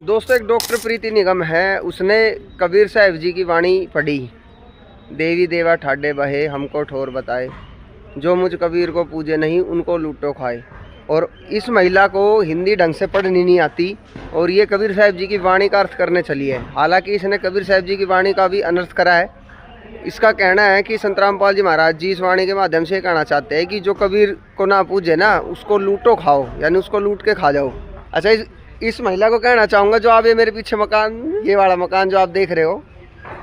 दोस्तों, एक डॉक्टर प्रीति निगम है, उसने कबीर साहब जी की वाणी पढ़ी। देवी देवा ठाडे बहे हमको ठोर बताए, जो मुझ कबीर को पूजे नहीं उनको लूटो खाए। और इस महिला को हिंदी ढंग से पढ़नी नहीं आती और ये कबीर साहब जी की वाणी का अर्थ करने चली है। हालांकि इसने कबीर साहब जी की वाणी का भी अनर्थ करा है। इसका कहना है कि संत रामपाल जी महाराज जी इस वाणी के माध्यम से कहना चाहते हैं कि जो कबीर को ना पूजे ना उसको लूटो खाओ, यानी उसको लूट के खा जाओ। अच्छा, इस महिला को कहना चाहूँगा, जो आप ये मेरे पीछे मकान, ये वाला मकान जो आप देख रहे हो,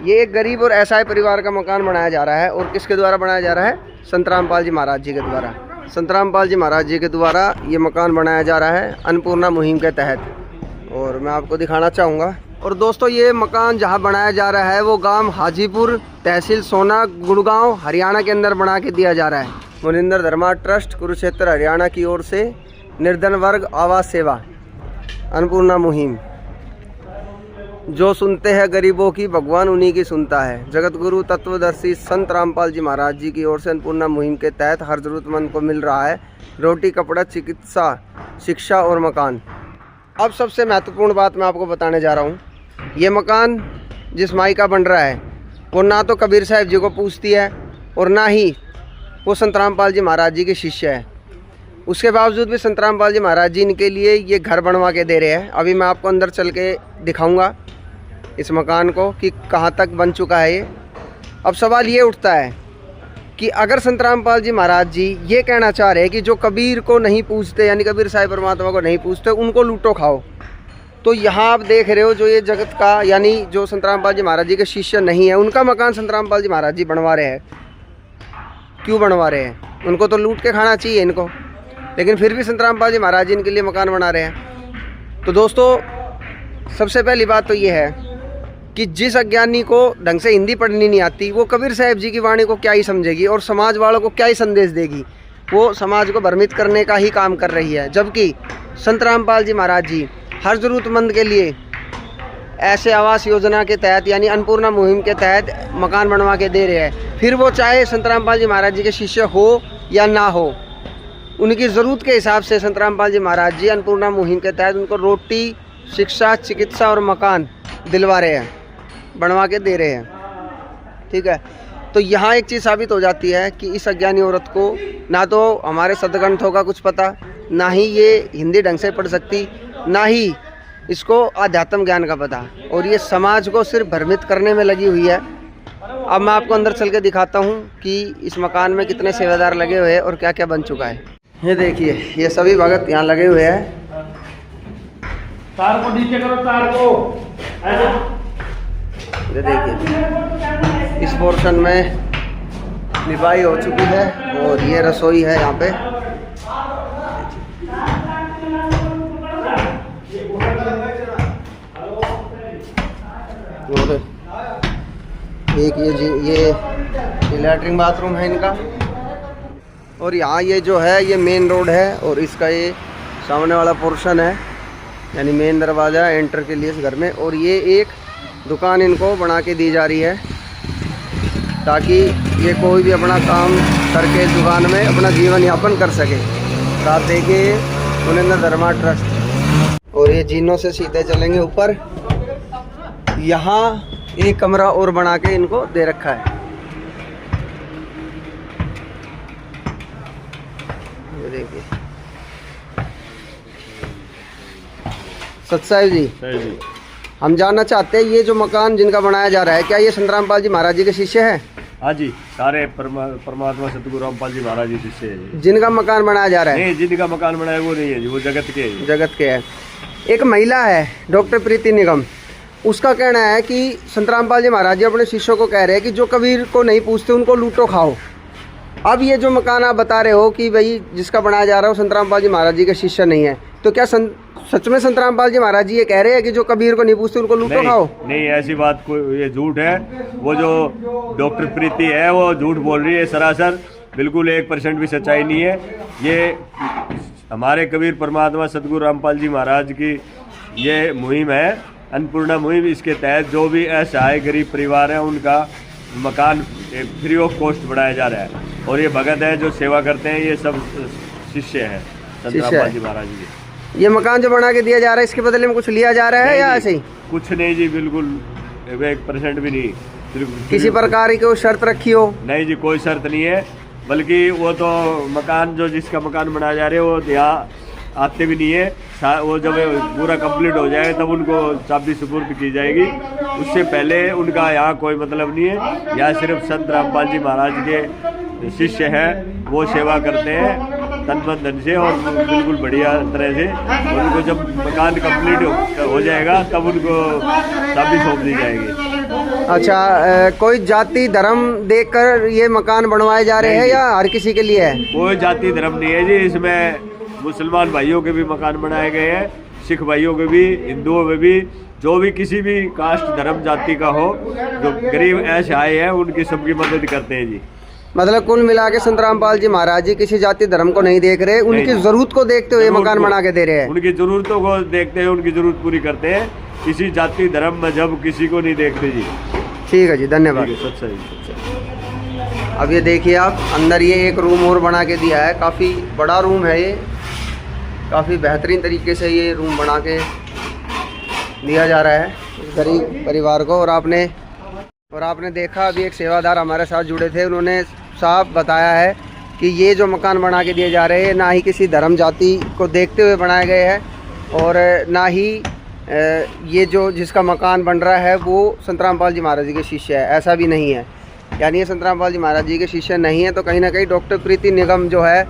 ये एक गरीब और असहाय परिवार का मकान बनाया जा रहा है। और किसके द्वारा बनाया जा रहा है? संत रामपाल जी महाराज जी के द्वारा। संत रामपाल जी महाराज जी के द्वारा ये मकान बनाया जा रहा है अन्नपूर्णा मुहिम के तहत। और मैं आपको दिखाना चाहूँगा। और दोस्तों, ये मकान जहाँ बनाया जा रहा है वो गांव हाजीपुर, तहसील सोना, गुड़गांव, हरियाणा के अंदर बना के दिया जा रहा है। मुनिंदर धर्मा ट्रस्ट, कुरुक्षेत्र, हरियाणा की ओर से निर्धन वर्ग आवास सेवा अन्नपूर्णा मुहिम। जो सुनते हैं गरीबों की, भगवान उन्हीं की सुनता है। जगत गुरु तत्वदर्शी संत रामपाल जी महाराज जी की ओर से अन्नपूर्णा मुहिम के तहत हर जरूरतमंद को मिल रहा है रोटी, कपड़ा, चिकित्सा, शिक्षा और मकान। अब सबसे महत्वपूर्ण बात मैं आपको बताने जा रहा हूँ। ये मकान जिस माई का बन रहा है वो ना तो कबीर साहब जी को पूछती है और ना ही वो संत रामपाल जी महाराज जी के शिष्य है। उसके बावजूद भी संत रामपाल जी महाराज जी इनके लिए ये घर बनवा के दे रहे हैं। अभी मैं आपको अंदर चल के दिखाऊंगा इस मकान को कि कहाँ तक बन चुका है ये। अब सवाल ये उठता है कि अगर संत रामपाल जी महाराज जी ये कहना चाह रहे हैं कि जो कबीर को नहीं पूछते, यानी कबीर साहिब परमात्मा को नहीं पूछते, उनको लूटो खाओ, तो यहाँ आप देख रहे हो जो ये जगत का, यानी जो संत रामपाल जी महाराज जी के शिष्य नहीं है, उनका मकान संत रामपाल जी महाराज जी बनवा रहे हैं। क्यों बनवा रहे हैं? उनको तो लूट के खाना चाहिए इनको, लेकिन फिर भी संत रामपाल जी महाराज जी इनके लिए मकान बना रहे हैं। तो दोस्तों, सबसे पहली बात तो ये है कि जिस अज्ञानी को ढंग से हिंदी पढ़नी नहीं आती, वो कबीर साहब जी की वाणी को क्या ही समझेगी और समाज वालों को क्या ही संदेश देगी। वो समाज को भ्रमित करने का ही काम कर रही है। जबकि संत रामपाल जी महाराज जी हर ज़रूरतमंद के लिए ऐसे आवास योजना के तहत, यानी अन्नपूर्णा मुहिम के तहत मकान बनवा के दे रहे हैं। फिर वो चाहे संत रामपाल जी महाराज जी के शिष्य हो या ना हो, उनकी ज़रूरत के हिसाब से संत रामपाल जी महाराज जी अन्नपूर्णा मुहिम के तहत उनको रोटी, शिक्षा, चिकित्सा और मकान दिलवा रहे हैं, बनवा के दे रहे हैं। ठीक है, तो यहाँ एक चीज़ साबित हो जाती है कि इस अज्ञानी औरत को ना तो हमारे सदग्रंथों का कुछ पता, ना ही ये हिंदी ढंग से पढ़ सकती, ना ही इसको आध्यात्म ज्ञान का पता, और ये समाज को सिर्फ भ्रमित करने में लगी हुई है। अब मैं आपको अंदर चल के दिखाता हूँ कि इस मकान में कितने सेवादार लगे हुए हैं और क्या क्या बन चुका है। ये देखिए, ये सभी भगत यहाँ लगे हुए हैं। तार को नीचे करो, तार को। ये देखिए, इस पोर्शन में निपाई हो चुकी है और ये रसोई है यहाँ पे। और एक ये लैट्रिन बाथरूम है इनका। और यहाँ ये जो है ये मेन रोड है और इसका ये सामने वाला पोर्शन है, यानी मेन दरवाज़ा एंटर के लिए इस घर में। और ये एक दुकान इनको बना के दी जा रही है ताकि ये कोई भी अपना काम करके इस दुकान में अपना जीवन यापन कर सके। साथ देखिए मुनिंदर धर्मा ट्रस्ट। और ये जीनों से सीधे चलेंगे ऊपर। यहाँ एक कमरा और बना के इनको दे रखा है। ये देखिए, सत साहिब जी, हम जानना चाहते हैं ये जो मकान जिनका बनाया जा रहा है, क्या ये संत रामपाल जी महाराज जी के शिष्य हैं? हाँ जी, सारे परमात्मा सतगुरु रामपाल जी महाराज जी शिष्य है। जिनका मकान बनाया जा रहा है? नहीं, जिनका मकान बनाया वो नहीं है जी, वो जगत के है। जगत के है। एक महिला है डॉक्टर प्रीति निगम, उसका कहना है कि संत रामपाल जी महाराज जी अपने शिष्यों को कह रहे हैं कि जो कबीर को नहीं पूछते उनको लूटो खाओ। अब ये जो मकान आप बता रहे हो कि भाई जिसका बनाया जा रहा है वो संत रामपाल जी महाराज जी के शिष्य नहीं है, तो क्या सच में संत रामपाल जी महाराज जी ये कह रहे हैं कि जो कबीर को नहीं पूछते उनको लूटो खाओ? नहीं, ऐसी बात कोई, ये झूठ है। वो जो डॉक्टर प्रीति है वो झूठ बोल रही है सरासर, बिल्कुल 1% भी सच्चाई नहीं है। ये हमारे कबीर परमात्मा सतगुरु रामपाल जी महाराज की ये मुहिम है, अन्नपूर्णा मुहिम। इसके तहत जो भी असहाय गरीब परिवार है उनका मकान फ्री ऑफ कॉस्ट बनाया जा रहा है। और ये भगत है जो सेवा करते हैं, ये सब शिष्य है संत रामपाल जी महाराज जी। ये मकान जो बना के दिया जा रहा है इसके बदले में कुछ लिया जा रहा है या ऐसे ही? कुछ नहीं जी, बिल्कुल 1% भी नहीं। किसी प्रकार की कोई शर्त रखी हो? नहीं जी, कोई शर्त नहीं है, बल्कि वो तो मकान जो जिसका मकान बनाया जा रहा है वो यहाँ आते भी नहीं है। वो जब पूरा कंप्लीट हो जाए तब उनको चाबी सुपुर्द की जाएगी, उससे पहले उनका यहाँ कोई मतलब नहीं है। यहाँ सिर्फ संत रामपाल जी महाराज के शिष्य हैं, वो सेवा करते हैं तन मन धन से और बिल्कुल बढ़िया तरह से। उनको जब मकान कंप्लीट हो जाएगा तब उनको चाबी सौंप दी जाएगी। अच्छा, कोई जाति धर्म देखकर ये मकान बनवाए जा रहे हैं या हर किसी के लिए है? कोई जाति धर्म नहीं है जी, इसमें मुसलमान भाइयों के भी मकान बनाए गए हैं, सिख भाइयों के भी, हिंदुओं में भी, जो भी किसी भी कास्ट धर्म जाति का हो, जो गरीब ऐसे आए हैं उनकी सबकी मदद करते हैं जी। मतलब कुल मिला के संत रामपाल जी महाराज जी किसी जाति धर्म को नहीं देख रहे, उनकी जरूरत को देखते हुए मकान बना के दे रहे हैं। उनकी जरूरतों को देखते हुए उनकी जरूरत पूरी करते हैं, किसी जाति धर्म मजहब किसी को नहीं देखते जी। ठीक है जी, धन्यवाद। अब ये देखिए आप, अंदर ये एक रूम और बना के दिया है, काफ़ी बड़ा रूम है ये, काफ़ी बेहतरीन तरीके से ये रूम बना के दिया जा रहा है इस गरीब परिवार को। और आपने देखा अभी एक सेवादार हमारे साथ जुड़े थे, उन्होंने साफ बताया है कि ये जो मकान बना के दिए जा रहे हैं ना ही किसी धर्म जाति को देखते हुए बनाए गए हैं और ना ही ये जो जिसका मकान बन रहा है वो संत रामपाल जी महाराज जी के शिष्य है, ऐसा भी नहीं है। यानी ये संत रामपाल जी महाराज जी के शिष्य नहीं है, तो कहीं ना कहीं डॉक्टर प्रीति निगम जो है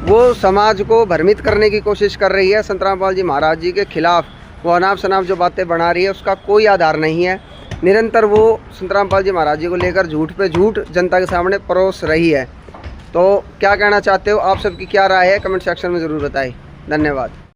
वो समाज को भ्रमित करने की कोशिश कर रही है। संत रामपाल जी महाराज जी के खिलाफ वो अनाप शनाप जो बातें बना रही है उसका कोई आधार नहीं है। निरंतर वो संत रामपाल जी महाराज जी को लेकर झूठ पे झूठ जनता के सामने परोस रही है। तो क्या कहना चाहते हो, आप सबकी क्या राय है, कमेंट सेक्शन में ज़रूर बताएं। धन्यवाद।